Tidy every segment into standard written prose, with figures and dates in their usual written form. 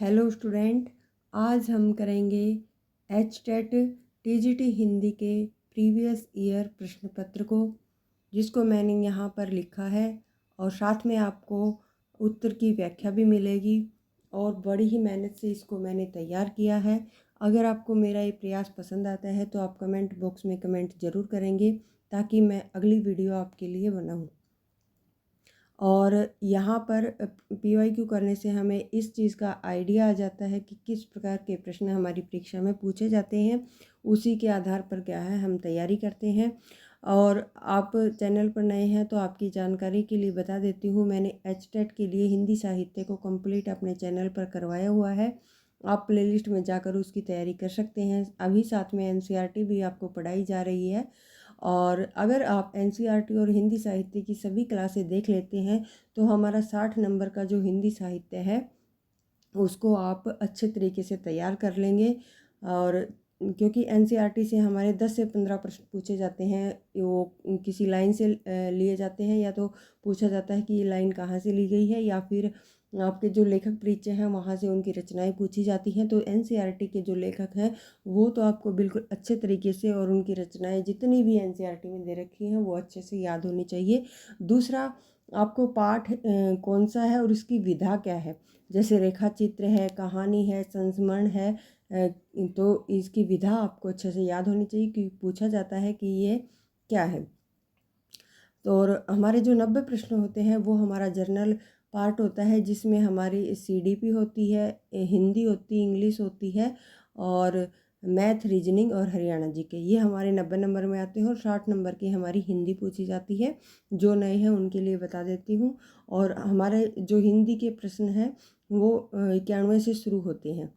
Hello student, आज हम करेंगे एचटेट टीजीटी हिंदी के प्रीवियस ईयर प्रश्न पत्र को, जिसको मैंने यहाँ पर लिखा है और साथ में आपको उत्तर की व्याख्या भी मिलेगी और बड़ी ही मेहनत से इसको मैंने तैयार किया है। अगर आपको मेरा ये प्रयास पसंद आता है तो आप कमेंट बॉक्स में कमेंट ज़रूर करेंगे ताकि मैं अगली वीडियो आपके लिए बनाऊँ। और यहाँ पर PYQ करने से हमें इस चीज़ का आइडिया आ जाता है कि किस प्रकार के प्रश्न हमारी परीक्षा में पूछे जाते हैं, उसी के आधार पर क्या है हम तैयारी करते हैं। और आप चैनल पर नए हैं तो आपकी जानकारी के लिए बता देती हूँ, मैंने एचटेट के लिए हिंदी साहित्य को कंप्लीट अपने चैनल पर करवाया हुआ है। आप प्लेलिस्ट में जाकर उसकी तैयारी कर सकते हैं। अभी साथ में NCERT भी आपको पढ़ाई जा रही है और अगर आप NCERT और हिंदी साहित्य की सभी क्लासें देख लेते हैं तो हमारा 60 नंबर का जो हिंदी साहित्य है उसको आप अच्छे तरीके से तैयार कर लेंगे। और क्योंकि NCERT से हमारे 10 से 15 प्रश्न पूछे जाते हैं, वो किसी लाइन से लिए जाते हैं, या तो पूछा जाता है कि ये लाइन कहाँ से ली गई है, या फिर आपके जो लेखक परिचय हैं वहाँ से उनकी रचनाएं पूछी जाती हैं। तो NCERT के जो लेखक हैं वो तो आपको बिल्कुल अच्छे तरीके से, और उनकी रचनाएं जितनी भी NCERT में दे रखी हैं वो अच्छे से याद होनी चाहिए। दूसरा, आपको पाठ कौन सा है और उसकी विधा क्या है, जैसे रेखा चित्र है, कहानी है, संस्मरण है, तो इसकी विधा आपको अच्छे से याद होनी चाहिए क्योंकि पूछा जाता है कि ये क्या है। तो और हमारे जो 90 प्रश्न होते हैं वो हमारा जर्नल पार्ट होता है, जिसमें हमारी CDP होती है, हिंदी होती, इंग्लिश होती है, और मैथ, रीजनिंग और हरियाणा जीके, ये हमारे 90 नंबर में आते हैं। और 60 नंबर की हमारी हिंदी पूछी जाती है। जो नए हैं उनके लिए बता देती हूँ। और हमारे जो हिंदी के प्रश्न हैं वो 91 से शुरू होते हैं।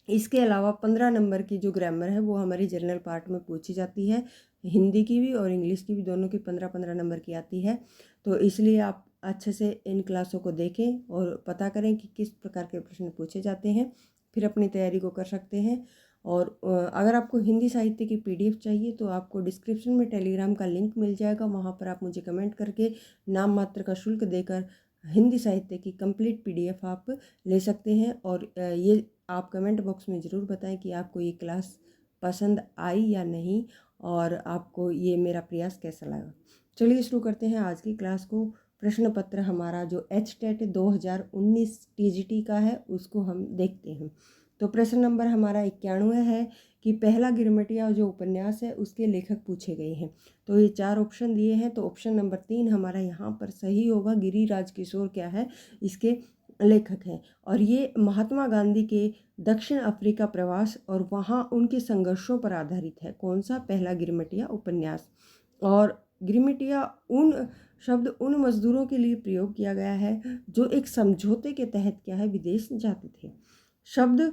इसके अलावा 15 नंबर की जो ग्रामर है वो हमारी जनरल पार्ट में पूछी जाती है, हिंदी की भी और इंग्लिश की भी, दोनों की 15-15 नंबर की आती है। तो इसलिए आप अच्छे से इन क्लासों को देखें और पता करें कि किस प्रकार के प्रश्न पूछे जाते हैं, फिर अपनी तैयारी को कर सकते हैं। और अगर आपको हिंदी साहित्य की PDF चाहिए तो आपको डिस्क्रिप्शन में टेलीग्राम का लिंक मिल जाएगा, वहाँ पर आप मुझे कमेंट करके नाम मात्र का शुल्क देकर हिंदी साहित्य की कंप्लीट PDF आप ले सकते हैं। और ये आप कमेंट बॉक्स में ज़रूर बताएं कि आपको ये क्लास पसंद आई या नहीं, और आपको ये मेरा प्रयास कैसा लगा। चलिए शुरू करते हैं आज की क्लास को। प्रश्न पत्र हमारा जो एचटेट 2019 TGT का है उसको हम देखते हैं। तो प्रश्न नंबर हमारा 91 है कि पहला गिरमिटिया जो उपन्यास है उसके लेखक पूछे गए हैं। तो ये 4 ऑप्शन दिए हैं, तो ऑप्शन नंबर 3 हमारा यहाँ पर सही होगा। गिरिराज किशोर क्या है, इसके लेखक हैं। और ये महात्मा गांधी के दक्षिण अफ्रीका प्रवास और वहाँ उनके संघर्षों पर आधारित है। कौन सा? पहला गिरमिटिया उपन्यास। और गिरमिटिया शब्द उन मजदूरों के लिए प्रयोग किया गया है जो एक समझौते के तहत क्या है विदेश जाते थे। शब्द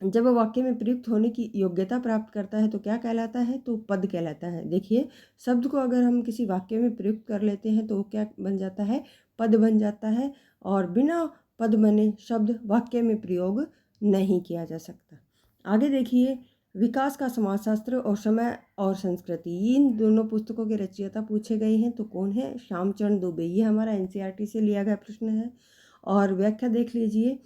जब वाक्य में प्रयुक्त होने की योग्यता प्राप्त करता है तो क्या कहलाता है? तो पद कहलाता है। देखिए, शब्द को अगर हम किसी वाक्य में प्रयुक्त कर लेते हैं तो क्या बन जाता है? पद बन जाता है। और बिना पद बने शब्द वाक्य में प्रयोग नहीं किया जा सकता। आगे देखिए, विकास का समाजशास्त्र और समय और संस्कृति, इन दोनों पुस्तकों के रचयिता पूछे गए हैं। तो कौन है? श्यामचरण दुबे। ये हमारा NCERT से लिया गया प्रश्न है। और व्याख्या देख लीजिए।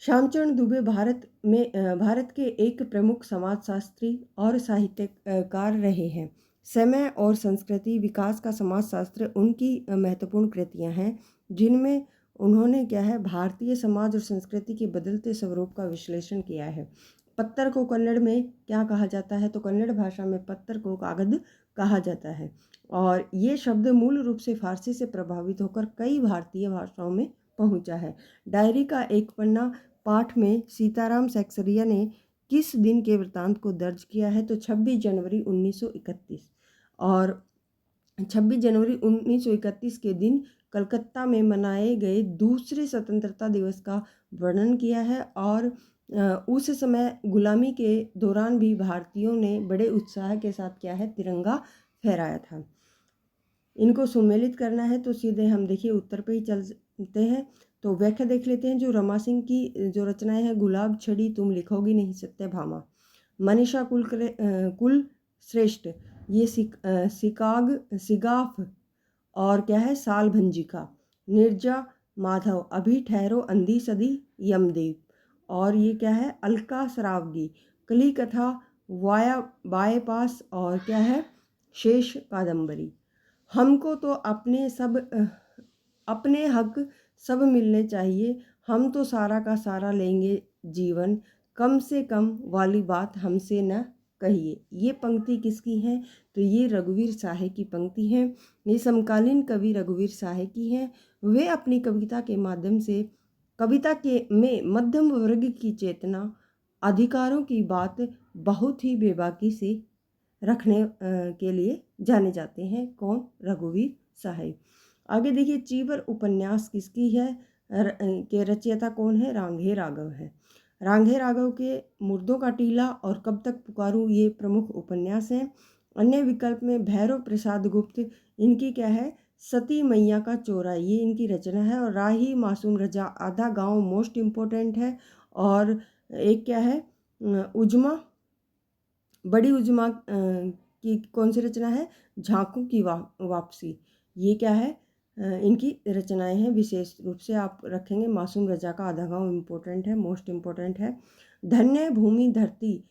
श्यामचरण दुबे भारत के एक प्रमुख समाजशास्त्री और साहित्यकार रहे हैं। समय और संस्कृति, विकास का समाजशास्त्र उनकी महत्वपूर्ण कृतियां हैं, जिनमें उन्होंने क्या है भारतीय समाज और संस्कृति के बदलते स्वरूप का विश्लेषण किया है। पत्तर को कन्नड़ में क्या कहा जाता है? तो कन्नड़ भाषा में पत्तर को कागद कहा जाता है। और ये शब्द मूल रूप से फारसी से प्रभावित होकर कई भारतीय भाषाओं में पहुंचा है। डायरी का एक पन्ना पाठ में सीताराम सेक्सरिया ने किस दिन के वृत्तांत को दर्ज किया है? तो 26 जनवरी 1931। और 26 जनवरी 1931 के दिन कलकत्ता में मनाए गए दूसरे स्वतंत्रता दिवस का वर्णन किया है। और उस समय गुलामी के दौरान भी भारतीयों ने बड़े उत्साह के साथ क्या है तिरंगा फहराया था। इनको सुमेलित करना है तो सीधे हम देखिए उत्तर पे ही चलते हैं। तो व्याख्या देख लेते हैं। जो रमा सिंह की जो रचनाएं हैं, गुलाब छड़ी तुम लिखोगी नहीं सत्यभामा, मनीषा कुल श्रेष्ठ, ये सिगाफ और क्या है साल भंजिका, नीरजा माधव अभी ठहरो अंधी सदी यमदेव। और ये क्या है, अलका सरावगी कली कथा वाया बायपास और क्या है, शेष कादम्बरी। हमको तो अपने हक सब मिलने चाहिए, हम तो सारा का सारा लेंगे जीवन, कम से कम वाली बात हमसे न कहिए। ये पंक्ति किसकी है, तो ये रघुवीर साहे की पंक्ति है। ये समकालीन कवि रघुवीर साहे की है। वे अपनी कविता के माध्यम से कविता के में मध्यम वर्ग की चेतना, अधिकारों की बात बहुत ही बेबाकी से रखने के लिए जाने जाते हैं। कौन, रघुवीर साहे। आगे देखिए, चीवर उपन्यास किसकी है, के रचयिता कौन है, रांघे राघव है। रांघे राघव के मुर्दों का टीला और कब तक पुकारूं ये प्रमुख उपन्यास हैं। अन्य विकल्प में भैरव प्रसाद गुप्त, इनकी क्या है, सती मैया का चोरा, ये इनकी रचना है। और राही मासूम रजा आधा गांव मोस्ट इम्पोर्टेंट है। और एक क्या है, उजमा बड़ी उजमा की कौन सी रचना है, झांकों की वापसी, ये क्या है, इनकी रचनाएं हैं। विशेष रूप से आप रखेंगे मासूम रजा का आधा गांव इम्पोर्टेंट है, मोस्ट इम्पोर्टेंट है। धन्य भूमि धरती,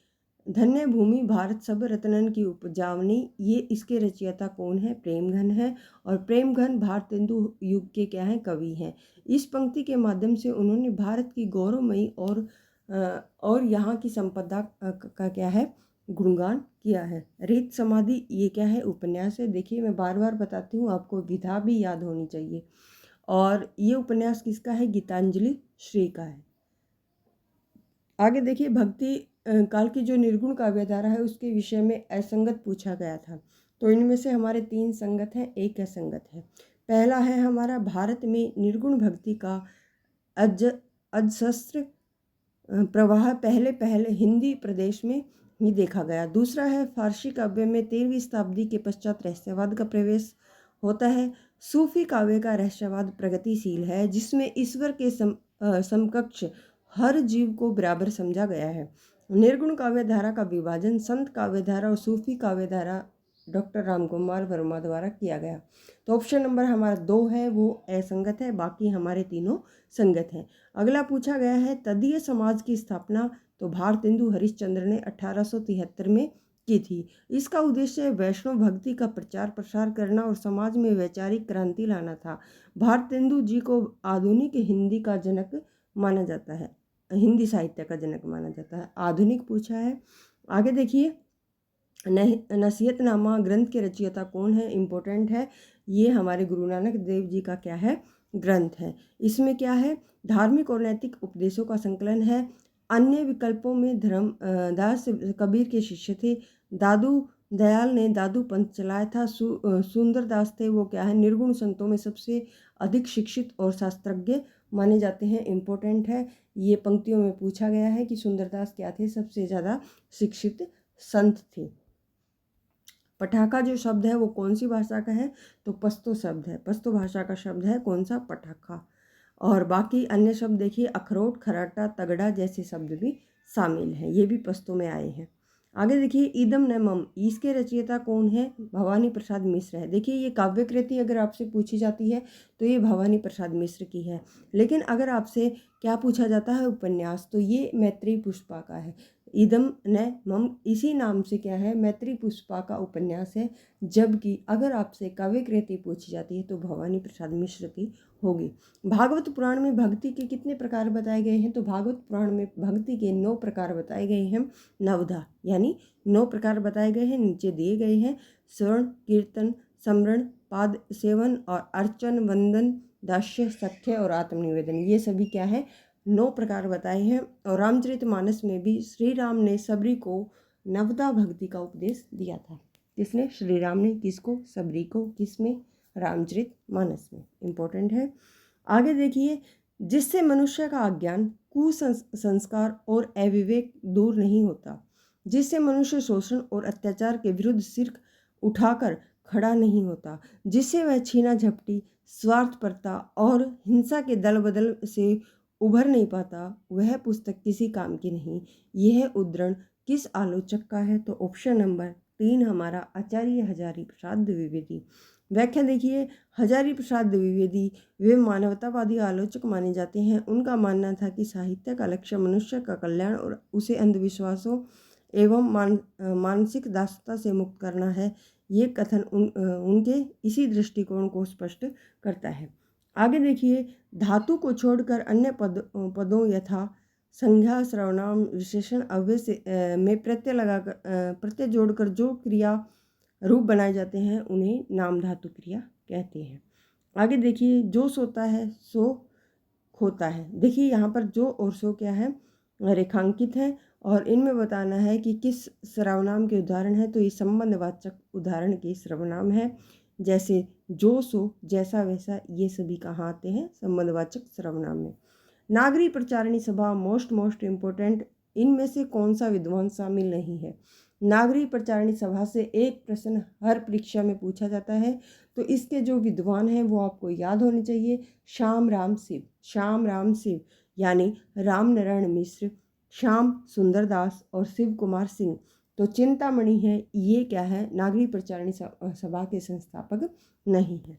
धन्य भूमि भारत सब रत्नन की उपजावनी, ये इसके रचयिता कौन है, प्रेमघन है। और प्रेमघन भारतेंदु युग के क्या हैं, कवि हैं। इस पंक्ति के माध्यम से उन्होंने भारत की गौरवमयी और यहाँ की संपदा का क्या है, गुणगान किया है। रीत समाधि, ये क्या है, उपन्यास है। देखिए मैं बार बार बताती हूँ, आपको विधा भी याद होनी चाहिए। और ये उपन्यास किसका है, गीतांजलि श्री का है। आगे देखिए, भक्ति काल की जो निर्गुण काव्यधारा है उसके विषय में असंगत पूछा गया था। तो इनमें से हमारे 3 संगत हैं, एक असंगत है। पहला है हमारा, भारत में निर्गुण भक्ति का अजस्त्र प्रवाह पहले हिंदी प्रदेश में ही देखा गया। दूसरा है, फारसी काव्य में 13वीं शताब्दी के पश्चात रहस्यवाद का प्रवेश होता है। सूफी काव्य का रहस्यवाद प्रगतिशील है, जिसमें ईश्वर के समकक्ष हर जीव को बराबर समझा गया है। निर्गुण काव्यधारा का विभाजन संत काव्यधारा और सूफी काव्यधारा डॉक्टर रामकुमार वर्मा द्वारा किया गया। तो ऑप्शन नंबर हमारा 2 है वो असंगत है, बाकी हमारे तीनों संगत हैं। अगला पूछा गया है, तदीय समाज की स्थापना तो भारतेंदु हरिश्चंद्र ने 1873 में की थी। इसका उद्देश्य वैष्णव भक्ति का प्रचार प्रसार करना और समाज में वैचारिक क्रांति लाना था। भारतेंदु जी को आधुनिक हिंदी का जनक माना जाता है, हिंदी साहित्य का जनक माना जाता है। आधुनिक पूछा है। आगे देखिए, नसीहतनामा ग्रंथ के रचयिता कौन है, इम्पोर्टेंट है। ये हमारे गुरु नानक देव जी का क्या है, ग्रंथ है। इसमें क्या है, धार्मिक और नैतिक उपदेशों का संकलन है। अन्य विकल्पों में धर्मदास कबीर के शिष्य थे। दादू दयाल ने दादू पंथ चलाया था। सुंदरदास थे, वो क्या है, निर्गुण संतों में सबसे अधिक शिक्षित और शास्त्रज्ञ माने जाते हैं, इम्पोर्टेंट है। ये पंक्तियों में पूछा गया है कि सुंदरदास क्या थे, सबसे ज़्यादा शिक्षित संत थे। पटाखा जो शब्द है वो कौन सी भाषा का है, तो पश्तो शब्द है, पश्तो भाषा का शब्द है कौन सा, पटाखा। और बाकी अन्य शब्द देखिए, अखरोट, खराटा, तगड़ा जैसे शब्द भी शामिल हैं, ये भी पश्तो में आए हैं। आगे देखिए, ईदम न मम, इसके रचयिता कौन है, भवानी प्रसाद मिश्र है। देखिए ये काव्य कृति अगर आपसे पूछी जाती है तो ये भवानी प्रसाद मिश्र की है। लेकिन अगर आपसे क्या पूछा जाता है, उपन्यास, तो ये मैत्रेयी पुष्पा का है। इदम न मम इसी नाम से क्या है, मैत्रेयी पुष्पा का उपन्यास है। जबकि अगर आपसे काव्य कृति पूछी जाती है तो भवानी प्रसाद मिश्र की होगी। भागवत पुराण में भक्ति के कितने प्रकार बताए गए हैं, तो भागवत पुराण में भक्ति के 9 प्रकार बताए गए हैं। नवधा यानी 9 प्रकार बताए गए हैं, नीचे दिए गए हैं। श्रवण, कीर्तन, स्मरण, पाद सेवन और अर्चन, वंदन, दास्य, सख्य और आत्मनिवेदन, ये सभी क्या है, 9 प्रकार बताए हैं। और रामचरितमानस में भी श्री राम ने सबरी को नवदा भक्ति का उपदेश दिया था। किसने, श्री राम ने, किसको, सबरी को, किसमें, रामचरितमानस में, इम्पोर्टेंट है। आगे देखिए, जिससे मनुष्य का अज्ञान, कुसंस्कार और अविवेक दूर नहीं होता, जिससे मनुष्य शोषण और अत्याचार के विरुद्ध सिर उठाकर खड़ा नहीं होता, जिससे वह छीना झपटी, स्वार्थपरता और हिंसा के दल बदल से उभर नहीं पाता, वह पुस्तक किसी काम की नहीं। यह उद्धरण किस आलोचक का है, तो ऑप्शन नंबर 3 हमारा आचार्य हजारी प्रसाद द्विवेदी। व्याख्या देखिए, हजारी प्रसाद द्विवेदी वे मानवतावादी आलोचक माने जाते हैं। उनका मानना था कि साहित्य का लक्ष्य मनुष्य का कल्याण और उसे अंधविश्वासों एवं मानसिक दासता से मुक्त करना है। ये कथन उनके इसी दृष्टिकोण को स्पष्ट करता है। आगे देखिए, धातु को छोड़कर अन्य पदों यथा संज्ञा, सर्वनाम, विशेषण, अव्यय से में प्रत्यय जोड़कर जो क्रिया रूप बनाए जाते हैं उन्हें नाम धातु क्रिया कहते हैं। आगे देखिए, जो सोता है सो खोता है। देखिए यहाँ पर जो और सो क्या है, रेखांकित है और इनमें बताना है कि किस सर्वनाम के उदाहरण है। तो ये संबंधवाचक उदाहरण के सर्वनाम है, जैसे जो सो, जैसा वैसा, ये सभी कहाँ आते हैं, संबंधवाचक सर्वनाम में। नागरी प्रचारणी सभा मोस्ट इम्पोर्टेंट, इनमें से कौन सा विद्वान शामिल नहीं है। नागरी प्रचारणी सभा से एक प्रश्न हर परीक्षा में पूछा जाता है, तो इसके जो विद्वान हैं वो आपको याद होने चाहिए। श्याम राम शिव यानी राम नारायण मिश्र, श्याम सुंदर दास और शिव कुमार सिंह। तो चिंतामणि है, ये क्या है, नागरी प्रचारणी सभा के संस्थापक नहीं है।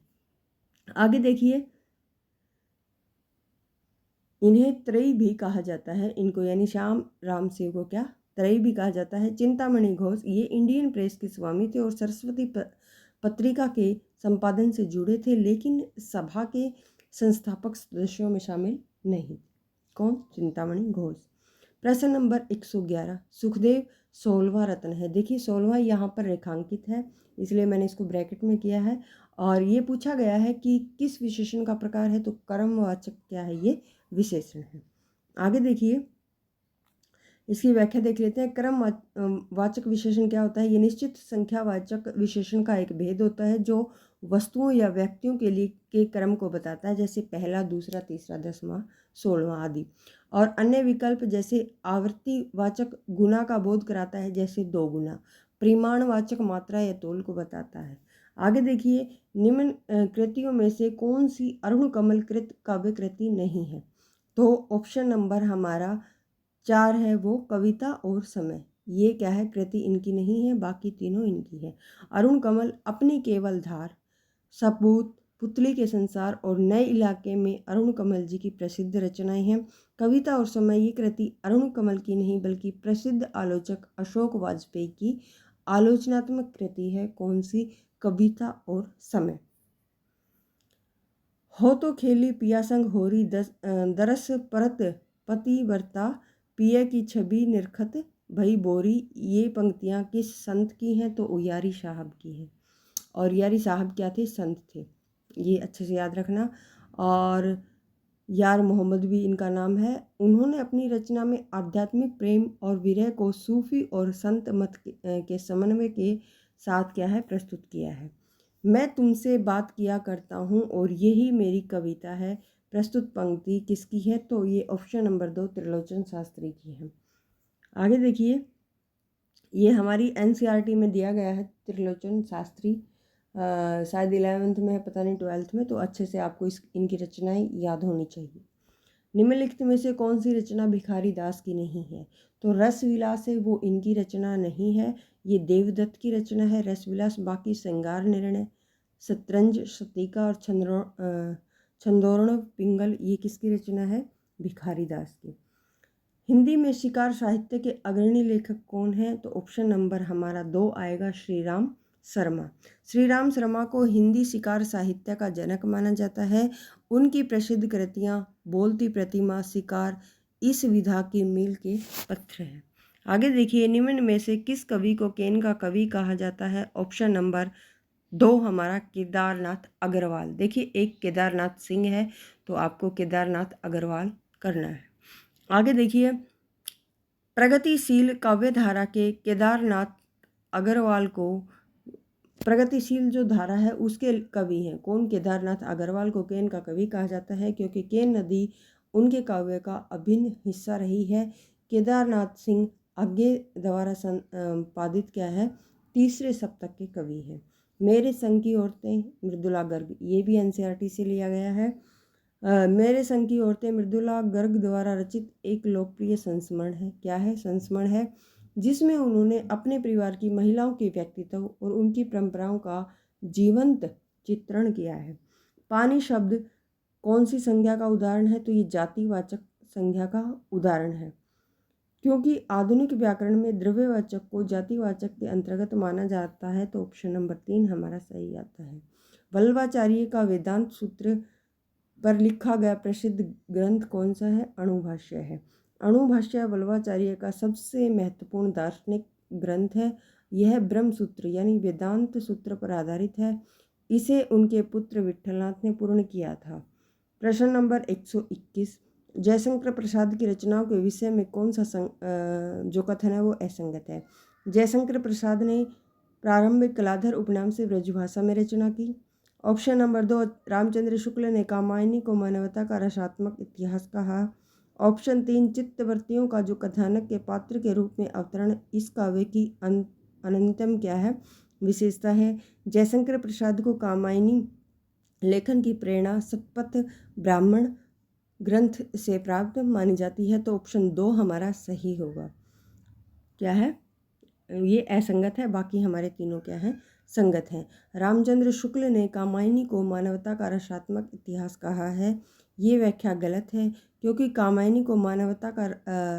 आगे देखिए, इन्हें त्रयी भी कहा जाता है, इनको यानी श्याम राम शिव को क्या त्रयी भी कहा जाता है। चिंतामणि घोष ये इंडियन प्रेस के स्वामी थे और सरस्वती पत्रिका के संपादन से जुड़े थे, लेकिन सभा के संस्थापक सदस्यों में शामिल नहीं। कौन? चिंतामणि घोष। प्रश्न नंबर 111, सुखदेव 16वां रत्न है। देखिए 16वां यहाँ पर रेखांकित है, इसलिए मैंने इसको ब्रैकेट में किया है। और ये पूछा गया है कि किस विशेषण का प्रकार है, तो कर्मवाचक क्या है, ये विशेषण है। आगे देखिए, इसकी व्याख्या देख लेते हैं। क्रम वाचक विशेषण क्या होता है? ये निश्चित संख्यावाचक विशेषण का एक भेद होता है जो वस्तुओं या व्यक्तियों के लिए के क्रम को बताता है, जैसे पहला, दूसरा, तीसरा, 10वां, 16वां आदि। और अन्य विकल्प जैसे आवृत्तिवाचक गुना का बोध कराता है, जैसे 2 गुना। परिमाणवाचक मात्रा या तोल को बताता है। आगे देखिए, निम्न कृतियों में से कौन सी अरुण कमल कृत काव्य कृति नहीं है? तो ऑप्शन नंबर हमारा 4 है, वो कविता और समय। ये क्या है, कृति इनकी नहीं है, बाकी तीनों इनकी है। अरुण कमल अपनी केवल धार, सपूत, पुतली के संसार और नए इलाके में अरुण कमल जी की प्रसिद्ध रचनाएं हैं। कविता और समय ये कृति अरुण कमल की नहीं बल्कि प्रसिद्ध आलोचक अशोक वाजपेयी की आलोचनात्मक कृति है। कौन सी? कविता और समय। हो तो खेली पिया संग होरी दरस परत पतिव्रता, पिया की छवि निरखत भई बोरी। ये पंक्तियाँ किस संत की हैं? तो उयारी साहब की है। और यारी साहब क्या थे? संत थे, ये अच्छे से याद रखना। और यार मोहम्मद भी इनका नाम है। उन्होंने अपनी रचना में आध्यात्मिक प्रेम और विरह को सूफी और संत मत के समन्वय के साथ क्या है, प्रस्तुत किया है। मैं तुमसे बात किया करता हूँ और यही मेरी कविता है। प्रस्तुत पंक्ति किसकी है? तो ये ऑप्शन नंबर 2 त्रिलोचन शास्त्री की है। आगे देखिए, ये हमारी एनसीईआरटी में दिया गया है त्रिलोचन शास्त्री, शायद 11th में है, पता नहीं 12th में। तो अच्छे से आपको इनकी रचनाएं याद होनी चाहिए। निम्नलिखित में से कौन सी रचना भिखारी दास की नहीं है? तो रस विलास है, वो इनकी रचना नहीं है, ये देवदत्त की रचना है रस विलास। बाकी श्रृंगार निर्णय, शतरंज, शतीका और छंदोरण पिंगल, ये किसकी रचना है? भिखारी दास की। हिंदी में शिकार साहित्य के अग्रणी लेखक कौन है? तो ऑप्शन नंबर हमारा 2 आएगा, श्रीराम शर्मा। श्रीराम शर्मा को हिंदी शिकार साहित्य का जनक माना जाता है। उनकी प्रसिद्ध कृतियाँ बोलती प्रतिमा, शिकार, इस विधा की मील के पत्थर हैं। आगे देखिए, निम्न में से किस कवि को केन का कवि कहा जाता है? ऑप्शन नंबर 2 हमारा केदारनाथ अग्रवाल। देखिए, एक केदारनाथ सिंह है, तो आपको केदारनाथ अग्रवाल करना है। आगे देखिए, प्रगतिशील काव्यधारा के केदारनाथ अग्रवाल को, प्रगतिशील जो धारा है उसके कवि हैं कौन? केदारनाथ अग्रवाल को केन का कवि कहा जाता है, क्योंकि केन नदी उनके काव्य का अभिन्न हिस्सा रही है। केदारनाथ सिंह आगे द्वारा संपादित क्या है, 3रे सप्तक के कवि हैं। मेरे संग की औरतें, मृदुला गर्ग, ये भी एनसीईआरटी से लिया गया है। मेरे संग की औरतें मृदुला गर्ग द्वारा रचित एक लोकप्रिय संस्मरण है। क्या है? संस्मरण है, जिसमें उन्होंने अपने परिवार की महिलाओं के व्यक्तित्व और उनकी परंपराओं का जीवंत चित्रण किया है। पानी शब्द कौन सी संज्ञा का उदाहरण है? तो ये जातिवाचक संज्ञा का उदाहरण है, क्योंकि आधुनिक व्याकरण में द्रव्यवाचक को जातिवाचक के अंतर्गत माना जाता है। तो ऑप्शन नंबर 3 हमारा सही आता है। वल्लभाचार्य का वेदांत सूत्र पर लिखा गया प्रसिद्ध ग्रंथ कौन सा है? अणुभाष्य है। अणुभाष्य वल्लभाचार्य का सबसे महत्वपूर्ण दार्शनिक ग्रंथ है। यह ब्रह्म सूत्र यानी वेदांत सूत्र पर आधारित है। इसे उनके पुत्र विट्ठलनाथ ने पूर्ण किया था। प्रश्न नंबर 121, जयशंकर प्रसाद की रचनाओं के विषय में कौन सा जो कथन है वो असंगत है? जयशंकर प्रसाद ने प्रारंभिक कलाधर उपनाम से ब्रजभाषा में रचना की। ऑप्शन नंबर 2, रामचंद्र शुक्ल ने कामायनी को मानवता का रसात्मक इतिहास कहा। ऑप्शन 3, चित्तवृत्तियों का जो कथानक के पात्र के रूप में अवतरण इस काव्य की अनंतम क्या है? विशेषता है। जयशंकर प्रसाद को कामायनी लेखन की प्रेरणा शतपथ ब्राह्मण ग्रंथ से प्राप्त मानी जाती है। तो ऑप्शन 2 हमारा सही होगा। क्या है? ये असंगत है, बाकी हमारे तीनों क्या हैं? संगत हैं। रामचंद्र शुक्ल ने कामायनी को मानवता का रसात्मक इतिहास कहा है। ये व्याख्या गलत है, क्योंकि कामायनी को मानवता का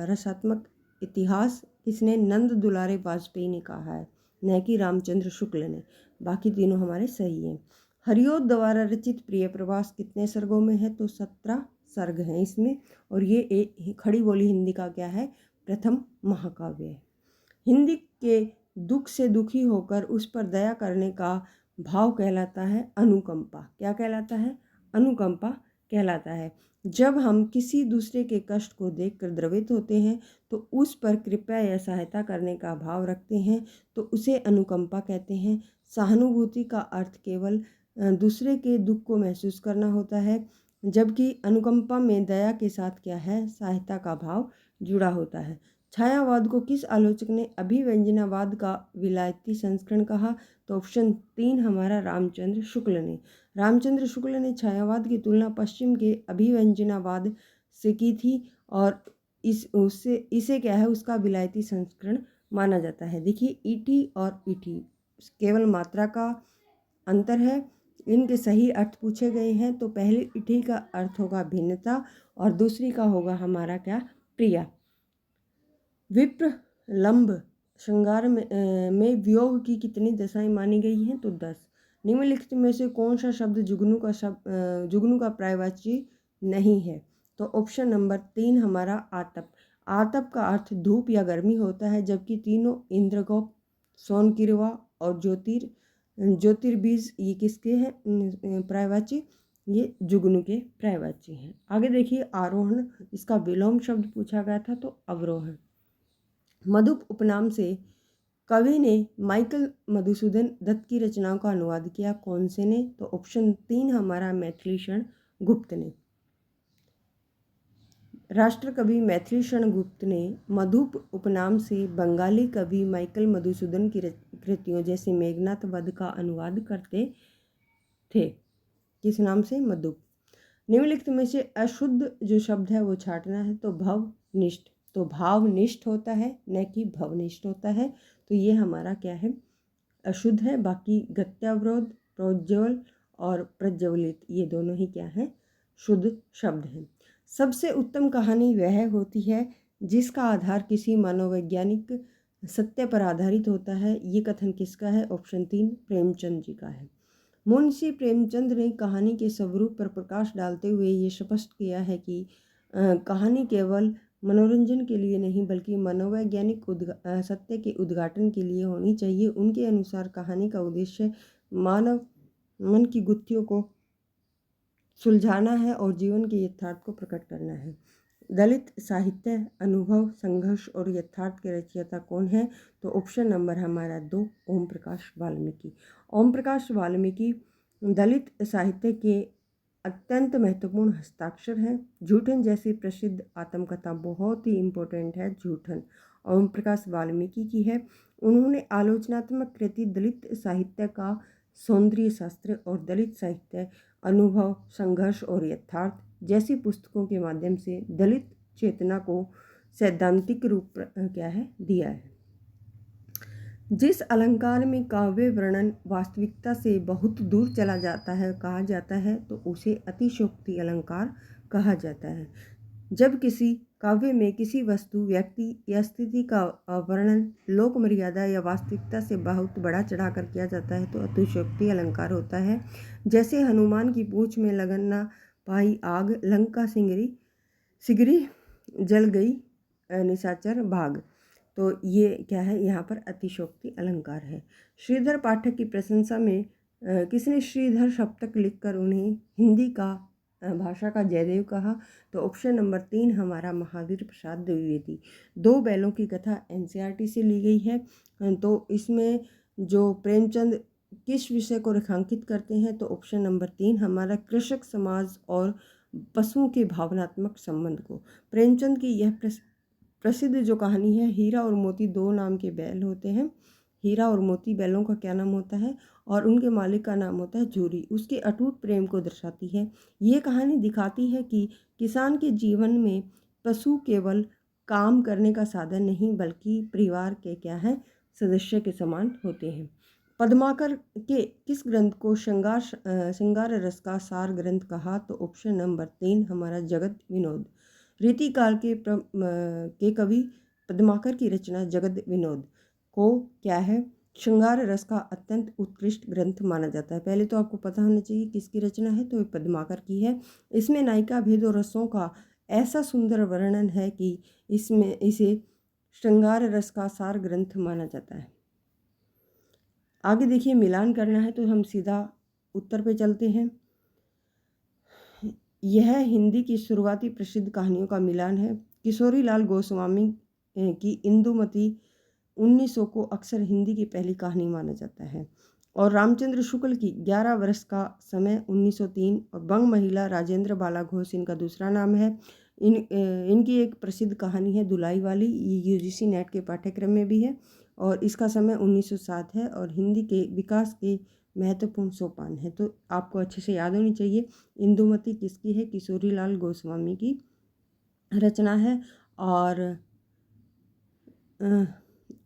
रसात्मक इतिहास किसने? नंद दुलारे वाजपेयी ने कहा है, न कि रामचंद्र शुक्ल ने। बाकी तीनों हमारे सही हैं। हरिओद द्वारा रचित प्रिय प्रवास कितने सर्गों में है? तो 17 सर्ग हैं इसमें, और ये एक खड़ी बोली हिंदी का क्या है? प्रथम महाकाव्य है। हिंदी के दुख से दुखी होकर उस पर दया करने का भाव कहलाता है अनुकंपा। क्या कहलाता है? अनुकंपा कहलाता है। जब हम किसी दूसरे के कष्ट को देखकर द्रवित होते हैं तो उस पर कृपया या सहायता करने का भाव रखते हैं, तो उसे अनुकंपा कहते हैं। सहानुभूति का अर्थ केवल दूसरे के दुख को महसूस करना होता है, जबकि अनुकंपा में दया के साथ क्या है? सहायता का भाव जुड़ा होता है। छायावाद को किस आलोचक ने अभिव्यंजनावाद का विलायती संस्करण कहा? तो ऑप्शन 3 हमारा रामचंद्र शुक्ल ने। रामचंद्र शुक्ल ने छायावाद की तुलना पश्चिम के अभिव्यंजनावाद से की थी, और इसे क्या है? उसका विलायती संस्करण माना जाता है। देखिए, ईटी और ईटी केवल मात्रा का अंतर है। इनके सही अर्थ पूछे गए हैं। तो पहले ईटी का अर्थ होगा भिन्नता, और दूसरी का होगा हमारा क्या? प्रिया। विप्र लंब श्रृंगार में वियोग की कितनी दशाएं मानी गई हैं? तो 10। निम्नलिखित में से कौन सा शब्द जुगनू का पर्यायवाची नहीं है? तो ऑप्शन नंबर 3 हमारा आतप। आतप का अर्थ धूप या गर्मी होता है, जबकि तीनों इंद्रगोप, सोनकिरवा और ज्योतिर्बीज ये किसके हैं पर्यायवाची? ये जुगनू के पर्यायवाची हैं। आगे देखिए, आरोहण, इसका विलोम शब्द पूछा गया था, तो अवरोहण। मधुप उपनाम से कवि ने माइकल मधुसूदन दत्त की रचनाओं का अनुवाद किया। कौन से ने? तो ऑप्शन 3 हमारा मैथिलीशरण गुप्त ने। राष्ट्र कवि मैथिलीशरण गुप्त ने मधुप उपनाम से बंगाली कवि माइकल मधुसूदन की कृतियों जैसे मेघनाथ वध का अनुवाद करते थे। किस नाम से? मधुप। निम्नलिखित में से अशुद्ध जो शब्द है वो छांटना है। तो भवनिष्ठ, तो भावनिष्ठ होता है, न कि भवनिष्ठ होता है। तो ये हमारा क्या है? अशुद्ध है। बाकी गत्यावरोध, प्रोज्वल और प्रज्वलित ये दोनों ही क्या हैं? शुद्ध शब्द हैं। सबसे उत्तम कहानी वह होती है जिसका आधार किसी मनोवैज्ञानिक सत्य पर आधारित होता है। ये कथन किसका है? ऑप्शन 3 प्रेमचंद जी का है। मुंशी प्रेमचंद ने कहानी के स्वरूप पर प्रकाश डालते हुए ये स्पष्ट किया है कि कहानी केवल मनोरंजन के लिए नहीं बल्कि मनोवैज्ञानिक सत्य के उद्घाटन के लिए होनी चाहिए। उनके अनुसार कहानी का उद्देश्य मानव मन की गुत्थियों को सुलझाना है और जीवन के यथार्थ को प्रकट करना है। दलित साहित्य, अनुभव, संघर्ष और यथार्थ के रचयिता कौन है? तो ऑप्शन नंबर हमारा 2 ओम प्रकाश वाल्मीकि। ओम प्रकाश वाल्मीकि दलित साहित्य के अत्यंत महत्वपूर्ण हस्ताक्षर हैं। झूठन जैसी प्रसिद्ध आत्मकथा बहुत ही इम्पोर्टेंट है। झूठन ओम प्रकाश वाल्मीकि की है। उन्होंने आलोचनात्मक कृति दलित साहित्य का सौंदर्य शास्त्र और दलित साहित्य, अनुभव, संघर्ष और यथार्थ जैसी पुस्तकों के माध्यम से दलित चेतना को सैद्धांतिक रूप क्या है? दिया है। जिस अलंकार में काव्य वर्णन वास्तविकता से बहुत दूर चला जाता है कहा जाता है तो उसे अतिशयोक्ति अलंकार कहा जाता है। जब किसी काव्य में किसी वस्तु, व्यक्ति या स्थिति का वर्णन लोक मर्यादा या वास्तविकता से बहुत बढ़ा चढ़ाकर किया जाता है तो अतिशयोक्ति अलंकार होता है। जैसे हनुमान की पूंछ में लगन ना पाई आग, लंका सिगरी जल गई, निशाचर भाग। तो ये क्या है, यहाँ पर अतिशयोक्ति अलंकार है। श्रीधर पाठक की प्रशंसा में किसने श्रीधर सप्तक लिखकर उन्हें हिंदी का भाषा का जयदेव कहा? तो ऑप्शन नंबर 3 हमारा महावीर प्रसाद द्विवेदी। दो बैलों की कथा एनसीईआरटी से ली गई है। तो इसमें जो प्रेमचंद किस विषय को रेखांकित करते हैं? तो ऑप्शन नंबर 3 हमारा कृषक समाज और पशुओं के भावनात्मक संबंध को। प्रेमचंद की यह प्रसिद्ध जो कहानी है, हीरा और मोती दो नाम के बैल होते हैं। हीरा और मोती बैलों का क्या नाम होता है और उनके मालिक का नाम होता है झूरी, उसके अटूट प्रेम को दर्शाती है। ये कहानी दिखाती है कि किसान के जीवन में पशु केवल काम करने का साधन नहीं बल्कि परिवार के क्या है, सदस्य के समान होते हैं। पद्माकर के किस ग्रंथ को श्रृंगार रस का सार ग्रंथ कहा? तो ऑप्शन नंबर 3 हमारा जगत विनोद। रीतिकाल के कवि पद्माकर की रचना जगत विनोद को क्या है, श्रृंगार रस का अत्यंत उत्कृष्ट ग्रंथ माना जाता है। पहले तो आपको पता होना चाहिए किसकी रचना है, तो ये पद्माकर की है। इसमें नायिका भेद और रसों का ऐसा सुंदर वर्णन है कि इसे श्रृंगार रस का सार ग्रंथ माना जाता है। आगे देखिए, मिलान करना है तो हम सीधा उत्तर पे चलते हैं। यह हिंदी की शुरुआती प्रसिद्ध कहानियों का मिलान है। किशोरी लाल गोस्वामी की इंदुमती 1900 को अक्सर हिंदी की पहली कहानी माना जाता है और रामचंद्र शुक्ल की 11 वर्ष का समय 1903 और बंग महिला राजेंद्र बाला घोष इनका दूसरा नाम है। इनकी एक प्रसिद्ध कहानी है दुलाई वाली, ये यूजीसी नेट के पाठ्यक्रम में भी है और इसका समय 1907 है और हिंदी के विकास के महत्वपूर्ण सोपान है। तो आपको अच्छे से याद होनी चाहिए। इंदुमती किसकी है? किशोरी लाल गोस्वामी की रचना है और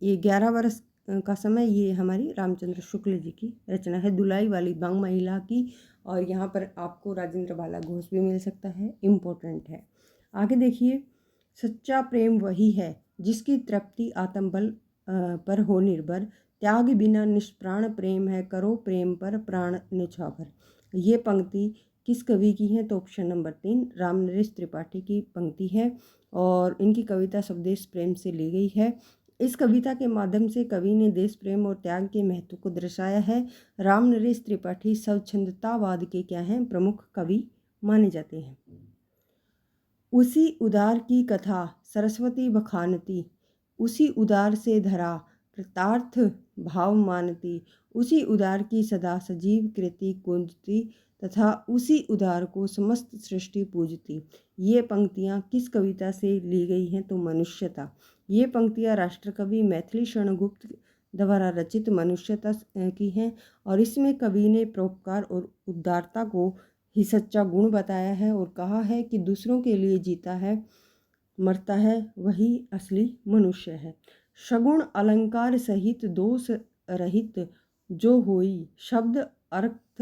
ये 11 वर्ष का समय ये हमारी रामचंद्र शुक्ल जी की रचना है। दुलाई वाली बंग महिला की, और यहाँ पर आपको राजेंद्र बाला घोष भी मिल सकता है, इम्पोर्टेंट है। आगे देखिए, सच्चा प्रेम वही है जिसकी तृप्ति आत्मबल पर हो निर्भर, त्याग बिना निष्प्राण प्रेम है, करो प्रेम पर प्राण न्यौछावर। ये पंक्ति किस कवि की है? तो ऑप्शन नंबर 3 रामनरेश त्रिपाठी की पंक्ति है और इनकी कविता स्वदेश प्रेम से ली गई है। इस कविता के माध्यम से कवि ने देश प्रेम और त्याग के महत्व को दर्शाया है। रामनरेश त्रिपाठी स्वच्छंदतावाद के क्या हैं, प्रमुख कवि माने जाते हैं। उसी उदार की कथा सरस्वती बखानती, उसी उदार से धरा कृतार्थ भाव मानती, उसी उदार की सदा सजीव कृति कुंजती तथा उसी उदार को समस्त सृष्टि पूजती। ये पंक्तियाँ किस कविता से ली गई हैं? तो मनुष्यता। ये पंक्तियाँ राष्ट्रकवि मैथिली शरण गुप्त द्वारा रचित मनुष्यता की हैं और इसमें कवि ने परोपकार और उदारता को ही सच्चा गुण बताया है और कहा है कि दूसरों के लिए जीता है मरता है वही असली मनुष्य है। सगुण अलंकार सहित दोष रहित जो होई, शब्द अर्थ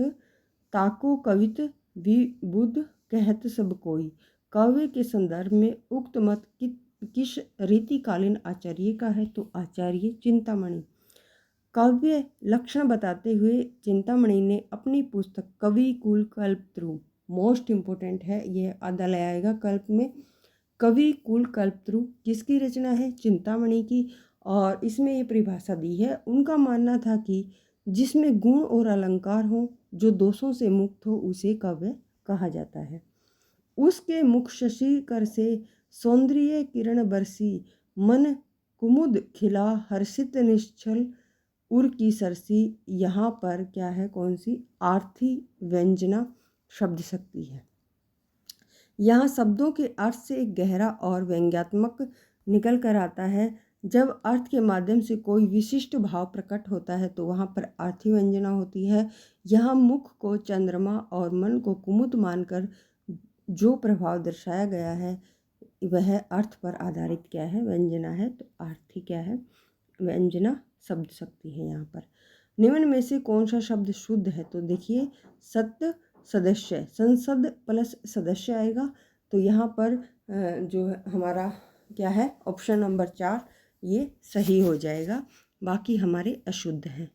ताको कवित विबुध कहत सब कोई। काव्य के संदर्भ में उक्त मत किस रीतिकालीन आचार्य का है? तो आचार्य चिंतामणि। काव्य लक्षण बताते हुए चिंतामणि ने अपनी पुस्तक कवि कुल कल्पतरु, मोस्ट इम्पोर्टेंट है ये, आधा आएगा कल्प में। कवि कुल कल्पतरु किसकी रचना है? चिंतामणि की। और इसमें ये परिभाषा दी है, उनका मानना था कि जिसमें गुण और अलंकार हो, जो दोषों से मुक्त हो, उसे काव्य कहा जाता है। उसके मुख शशि कर से सौंदर्य किरण बरसी, मन कुमुद खिला हर्षित निश्चल उर की सरसी। यहाँ पर क्या है, कौन सी? आर्थी व्यंजना शब्द शक्ति है। यहाँ शब्दों के अर्थ से एक गहरा और व्यंग्यात्मक निकल कर आता है। जब अर्थ के माध्यम से कोई विशिष्ट भाव प्रकट होता है तो वहाँ पर आर्थी व्यंजना होती है। यहाँ मुख को चंद्रमा और मन को कुमुद मानकर जो प्रभाव दर्शाया गया है वह अर्थ पर आधारित क्या है? व्यंजना है। तो आर्थी क्या है? व्यंजना शब्द शक्ति है यहाँ पर। निम्न में से कौन सा शब्द शुद्ध है? तो देखिए सत्य सदस्य, संसद प्लस सदस्य आएगा, तो यहाँ पर जो हमारा क्या है ऑप्शन नंबर 4 ये सही हो जाएगा, बाकी हमारे अशुद्ध हैं।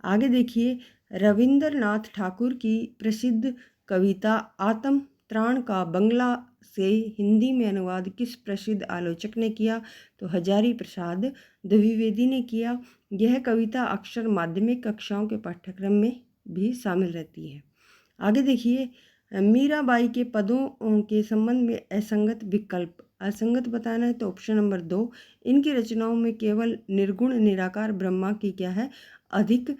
आगे देखिए, रविंद्रनाथ ठाकुर की प्रसिद्ध कविता आत्म त्राण का बंगला से हिंदी में अनुवाद किस प्रसिद्ध आलोचक ने किया? तो हजारी प्रसाद द्विवेदी ने किया। यह कविता अक्सर माध्यमिक कक्षाओं के पाठ्यक्रम में भी शामिल रहती है। आगे देखिए, मीराबाई के पदों के संबंध में असंगत विकल्प, असंगत बताना है तो ऑप्शन नंबर 2। इनकी रचनाओं में केवल निर्गुण निराकार ब्रह्मा की क्या है अधिक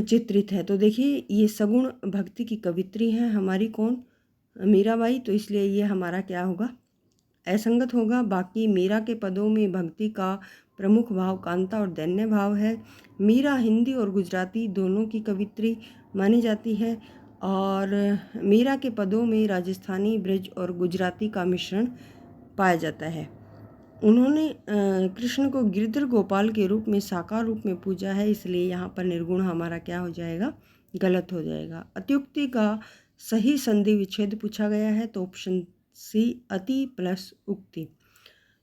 चित्रित है। तो देखिए ये सगुण भक्ति की कवित्री हैं हमारी कौन? मीराबाई, तो इसलिए ये हमारा क्या होगा असंगत होगा। बाकी मीरा के पदों में भक्ति का प्रमुख भाव कांता और दैन्य भाव है। मीरा हिंदी और गुजराती दोनों की कवित्री मानी जाती है और मीरा के पदों में राजस्थानी ब्रज और गुजराती का मिश्रण पाया जाता है। उन्होंने कृष्ण को गिरधर गोपाल के रूप में साकार रूप में पूजा है, इसलिए यहाँ पर निर्गुण हमारा क्या हो जाएगा गलत हो जाएगा। अत्युक्ति का सही संधि विच्छेद पूछा गया है, तो ऑप्शन सी अति प्लस उक्ति।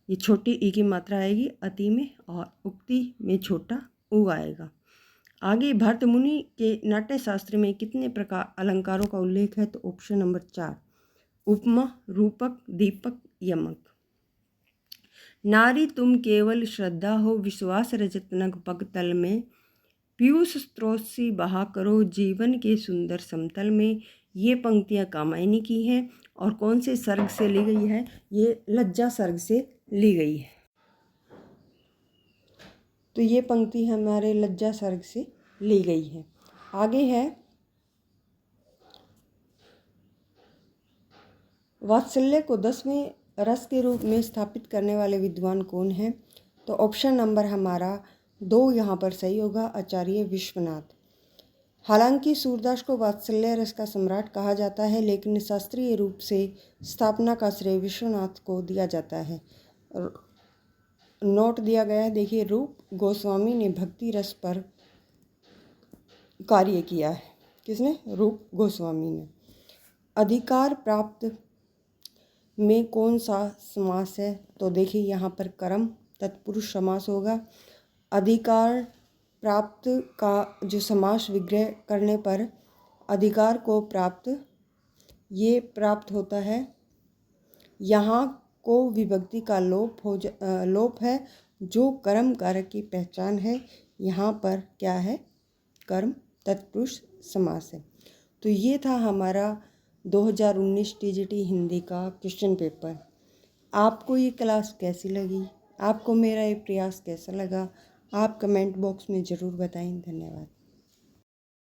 ये छोटी ई की मात्रा आएगी अति में और उक्ति में छोटा उ आएगा। आगे भरत मुनि के नाट्य शास्त्र में कितने प्रकार अलंकारों का उल्लेख है? तो ऑप्शन नंबर 4 उपमा, रूपक, दीपक, यमक। नारी तुम केवल श्रद्धा हो, विश्वास रजतनक पग तल में, पीयूष स्रोत सी बहा करो जीवन के सुंदर समतल में। ये पंक्तियाँ कामायनी की हैं और कौन से सर्ग से ली गई है? ये लज्जा सर्ग से ली गई है। तो ये पंक्ति हमारे लज्जा सर्ग से ली गई है। आगे है वात्सल्य को 10वें रस के रूप में स्थापित करने वाले विद्वान कौन हैं? तो ऑप्शन नंबर हमारा 2 यहाँ पर सही होगा, आचार्य विश्वनाथ। हालांकि सूरदास को वात्सल्य रस का सम्राट कहा जाता है, लेकिन शास्त्रीय रूप से स्थापना का श्रेय विश्वनाथ को दिया जाता है। नोट दिया गया है, देखिए रूप गोस्वामी ने भक्ति रस पर कार्य किया है। किसने? रूप गोस्वामी ने। अधिकार प्राप्त में कौन सा समास है? तो देखिए यहाँ पर कर्म तत्पुरुष समास होगा। अधिकार प्राप्त का जो समास विग्रह करने पर अधिकार को प्राप्त ये प्राप्त होता है, यहाँ को विभक्ति का लोप है जो कर्म कारक की पहचान है। यहाँ पर क्या है? कर्म तत्पुरुष समास है। तो ये था हमारा 2019 टीजीटी हिंदी का क्वेश्चन पेपर। आपको ये क्लास कैसी लगी? आपको मेरा ये प्रयास कैसा लगा? आप कमेंट बॉक्स में ज़रूर बताएं। धन्यवाद।